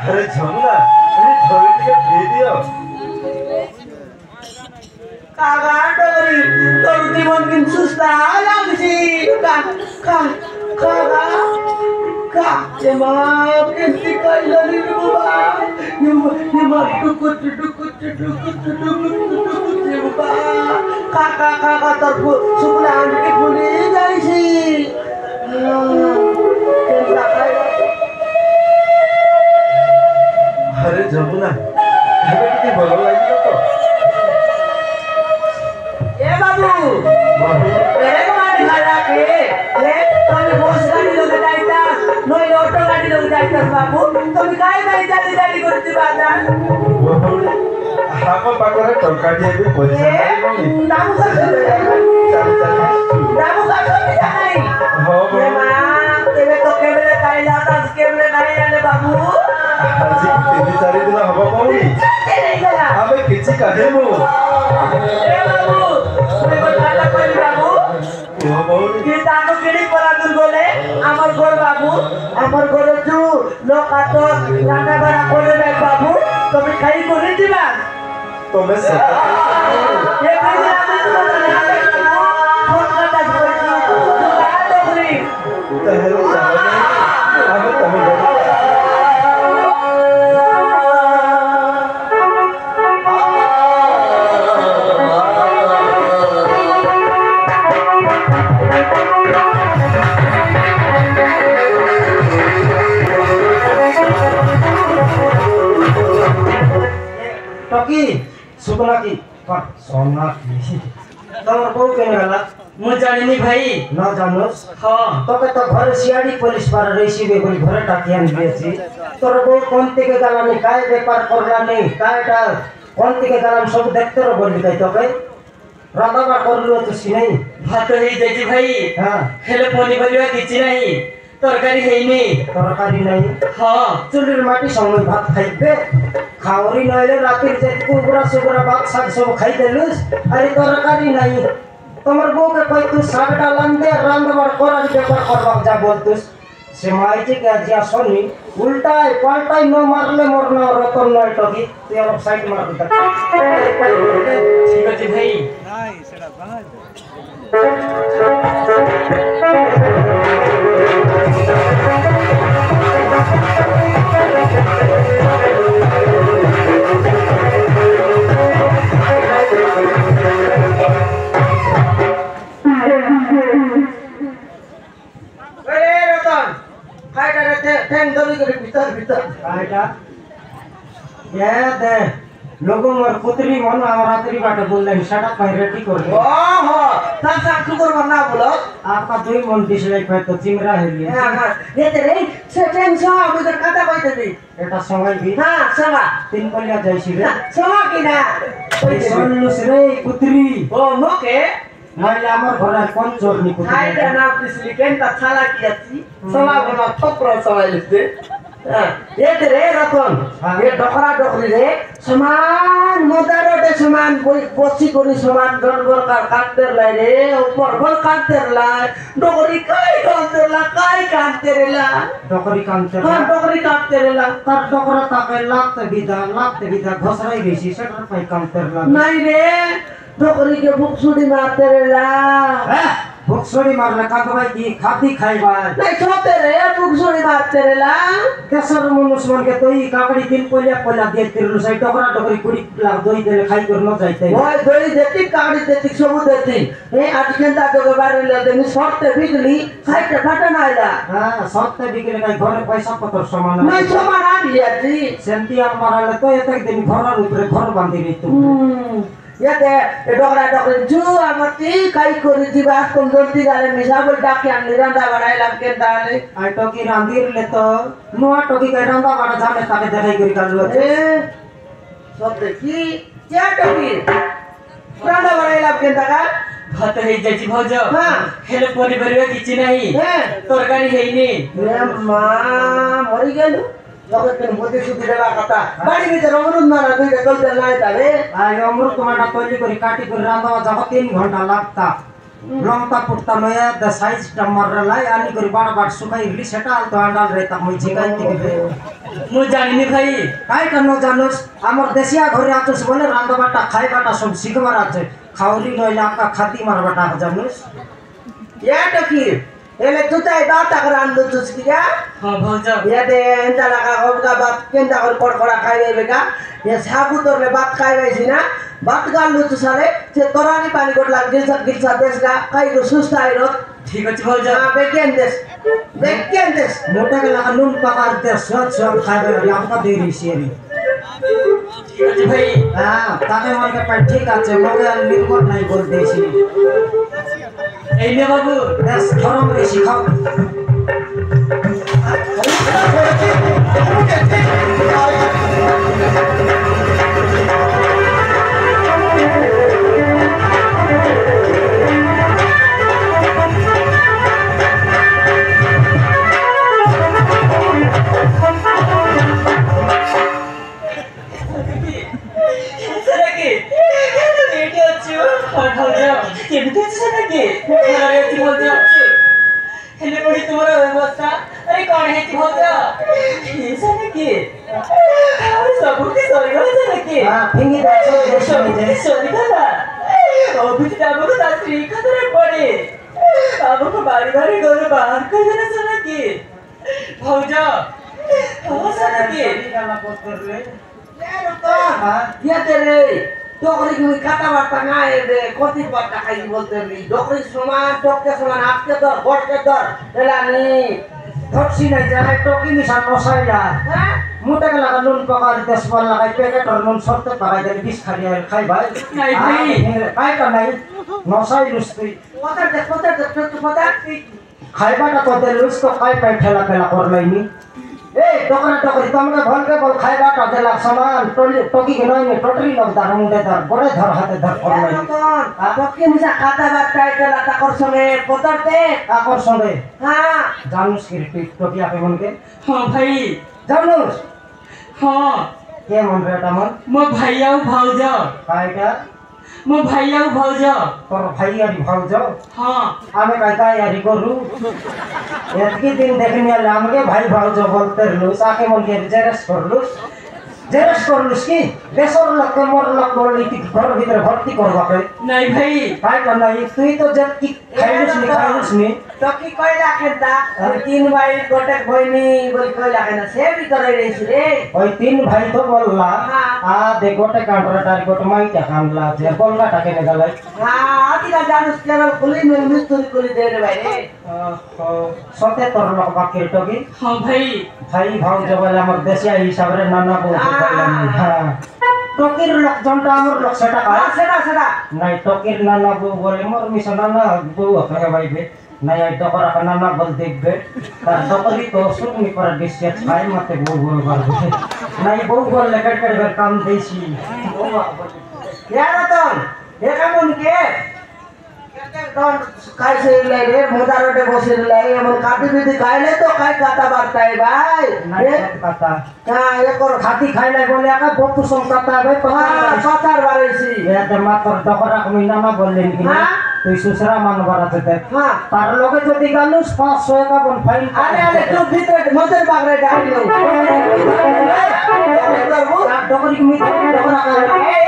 अरे झमुना अरे थोड़ी के दे दियो कागा डोरी तोर जीवन किन सुस्ता लागছি कागा का जेमा केंती कइलनी बाबा ये टुक काका तोर सुपना के भूली जाईছি अरे झमुना हेबे किती भलो लागिलो तो ए बाबू रे मारी घरा के ले तोने बस गाड़ी लगे जाईता नई ऑटो गाड़ी लगे जाईता बाबू तुम काय नाही जाली करती बाजार हाको पाकरे टंकाटी हेबे पैसा नाही दामू का चल दामू का नाही हो ए मां तेरे तो केबले काईला तास केबले नाही आले बाबू আজি 3-4 दिन हबो कोनी नहीं गला आबे किछि काहेमु ए बाबू मैं बताला कोई बाबू हो बौनी कि दानो केड़ी परा दूर बोले আমার ঘর বাবু আমার ঘরে তু লোক আতো রান্না বাড়া করে দেয় বাবু তুমি খাই করে দিবা तोमे से এ কইলে আমি তোমার হাতে ফোন কাটা করছি তো করি तहेरो जाने आबे तमे टकी सुबला की पर सोना की तमर को केने गला मु जानिनी भाई न जानोस हां तके तो घर सियाड़ी पुलिस पर रहिसिबे बोली घर टाकियान दिएछि तोर बो कोनते के गला ने काय व्यापार करला ने कायटा कोनते के गला सब देखते रो बोली कई तके रांदाबा करलो तो सी नहीं भात हेई जाई भाई हां हेले पनी परिवा किछि नाही तरकारी हेइनी तरकारी नहीं हां चुलिर माटी समय भात खाइबे खावरी नइले रातिर जे कुबरा सुबरा भात साग सब खाइ देलुस अरे तरकारी नहीं तमर बो के कोई तू साग डालन दे रांदबार करन व्यापार करबा जा बोलतुस से माइजे के जिया सोनी उल्टाई पलटाई न मारले मोरना रतन नय टकी तू और साइड मार दे ठीक अछि भाई নাই সেটা বানাই कायटा ये दे लोगों मर पुत्री मन और रात्रि बाटे बोलले सड़क पे रेडी कर दे ओहो सासा कुकुर बना बोलो आपका दुई मन डिसलाइक है तो चिमरा है लिए हां ये तेरे सेटेन सो मुझे कथा कहते थी एटा समय भी हां सवा तीन पलिया जाइसी रे सवा किना सोनुस रे पुत्री ओ मोके मैले आमर घर कोन चोरनी पुत्री आइडा ना पिछली केंता छाला कियाची सवा बना थोप्रो सवाइलते ये तेरे रतन ये डकरा डकरी रे समान मोदारोटे समान कोई पोची कोनी समान गड़बड़ का काटते लाई रे ऊपर बल काटते लाई डोगरी काय काटते ला डकरी काम चोर हां डोगरी काटते ला तर डकरा ताके लागते बिदा घसराई गईसी सटर पे काम करला नहीं रे डोगरी के बुकसुड़ी मारते ला भुक्सोड़ी मारले कागबाई की खाती खाइबा नहीं छोते रे बुकसुड़ी मारते ला केसर मनुष मन के तोई काकड़ी तीन पोलिया दे तिरलु साइ टकरा टकरी कुड़ी लाग दोई देले खाइ कर न जाइते ओए दोई देती काकड़ी देती सब देती ए आज केंता के बारे ले देनी सौते बिजली साइट फटा नाइला हां सत्ते बिकले काई घरे पैसा पत्र समान नहीं समान आ लिया जी सेंती आर मारले तो एतक दिन घर ऊपर घर बांधी रे तू याते ए डकरा जु आमती काई करी दिबा तुम जल्दी गाले मिसाबल डाके आन निरंदा बडाइला केंता ले आई टोकी रांदीर ले तो नुआ टोकी के रांदा बाडा जाने ताके देखाई करी कालु ए सब देखी क्या टोकी रांदा बडाइला केंता का भात हेई जाइछि भौज हां हेले परिबरिया किछि नाही तरकारी हेइनी ए मां मरि गेलु जगत के मोदी सुधी देला कथा बाड़ी भीतर अमरुद मारा दुईटा चलते लाए ताले आई अमरुद टमाटा तोली करी काटी कर रांदा जब 3 घंटा लागता লঙ্কা পুটতা নয়া দ সাইজটা মারলাই আনি করে বাড় বাড় শুকাইলি সেটা তো আন্ডাল রে তা মই জিগাই দিবে মু জানিনি ভাই কাই কেন জানোস আমার দেশিয়া ঘরে আছোস বলে রান্দাবাটা খাইবাটা সব শিখবার আছে খাওয়ালি নইলে আকা খাতি মারবাটা জানোস या टकी एले तुताई बात अगर आंदो तुसकिया হ্যাঁ ভাউজ या दे एंता लगा होगा बात केंदा कर कोड़ा खाइबे बेका ये साबु तोरले बात खाइबे छिना बात गालु तुसारे से तोरानी पानी कोट लाग गिलसा देशगा काई को सुस्ताई रो ঠিক আছে ভাউজ हां बेकेन देश মোটা কে লাগা নুন পাকার দে সব সব খাইবে আমকা দেরি সেরি ঠিক আছে ভাই হ্যাঁ তাকে মনে পাই ঠিক আছে মগে আর নির্ভর নাই বলতেছি এই নে বাবু বেশ গরম বেশি খাও নাকি রেডি আছো ভাউজ কেমন আছো নাকি ভালো আছি ভাউজ হেলে পড়ি তোমার অবস্থা আরে কোন হেতি ভাউজ এসে নাকি আর সবুকে সরি গেছে নাকি হ্যাঁ ফিঙ্গি দাও দেশে নিজে সরি গেলা অফিস যাবো তার স্ত্রী খাতারে পড়ে বাবুকে বাড়ি বাড়ি করে বাহার করে দিয়েছে নাকি ভাউজ অবস্থা নাকি গালা পোস্ট করলে यार तो ये तेरे डोकरी की खाता बाता ना है बे कोती बाता खाई बोलते नहीं डोकरी समान आपके दर गोट के दर एला नी ধরছি না যায় টকি মিশা মশাইলা हां মোটা কে লাগা নুন পাকার দেশ বল লাগাই প্যাকেট আর নুন সরতে পাকাই দেন বিষ খালি খাই ভাই নাই ভাই। খাই কা নাই মশাই লুস্তি पता तू पता খাইবাটা তো দে লুস তো খাই পাই ঠেলা ফেলা করলাইনি এই দোকানে টকরি তোমরা ভলকে বল খাইবাটা দেলা সমান টকি কে নয় টটরি লগ দার মুন্ডে দার বড়ে ধর হাতে ধর করলাইনি डोकरी मिसा खाता बाता एला ताकर संगे पतरते আকর সঙ্গে हां জানুস কি টকি আপে মনকে হ্যাঁ ভাই জানুস হ্যাঁ কে মন রে এটা মন মো ভাইয়াও ভাউজ কাইটা মো ভাইয়াও ভাউজ তোর ভাই আর ভাউজ হ্যাঁ আমি কাইটা ইয়ারি করু এতকি দিন দেখনি আলে আমাকে ভাই ভাউজ বলতে লুস আকে মন কে জেরাস করলুস কি বেসর লোক মোর লোক বলি কি ঘর ভিতরে ভর্তি করবাকে নাই ভাই কাই নাই তুই তো যে কি খাইলুস নি टकी कइला खेता तीन भाई गोटे भइनी बोल कइला खेना से भी करे रहिस रे ওই তিন ভাই তো বললা হ্যাঁ। আ দে গোটে কান্ডরাটার গোটে মাইটা কানলা যে বললাটা কেনে গেলাই हां आदिला जानस केवल खुली में मिस्तरी खुली दे रे भाई रे সতে তোর লোক বাকির টকি হ্যাঁ ভাই ভাই ভাউজ বলে আমার দেশিয়া হিসাবে নানা বউ হ্যাঁ টকির লোকজনটা আমার লোক সেটা हां কাজ सेटा নাই টকির নানা বউ বলে মোর মিশন নানা বউ আপনাকে ভাইবে নাই এই টকর নানা বল দেখবে তার টকরি তো শুনি করে ডিসিয়া ছাই মতে বউ বল পারবে নাই বউ বল লেখাট করে কাম দেইছি यार रतन देखा मन के डन खाइसे रे रे मोदा रोटे बसे रे एमन काटी बिदी खाइले तो खाइ काटा बारताई भाई নাই সব কথা हां ये कर খাতি খাই নাই বলে একা বকু সংকাতা ভাই हां सतार बारेसी এটা মাত্র টকরা কমি নানা বললেন কি হ্যাঁ। তুই সুসরা মান বাড়াতে দেখ हां তার লগে যদি গালুস 500 টাকা বন ফাইন अरे तू भीतर मदर बागरे डाली लो তার টকরি কমি টকরা করে ए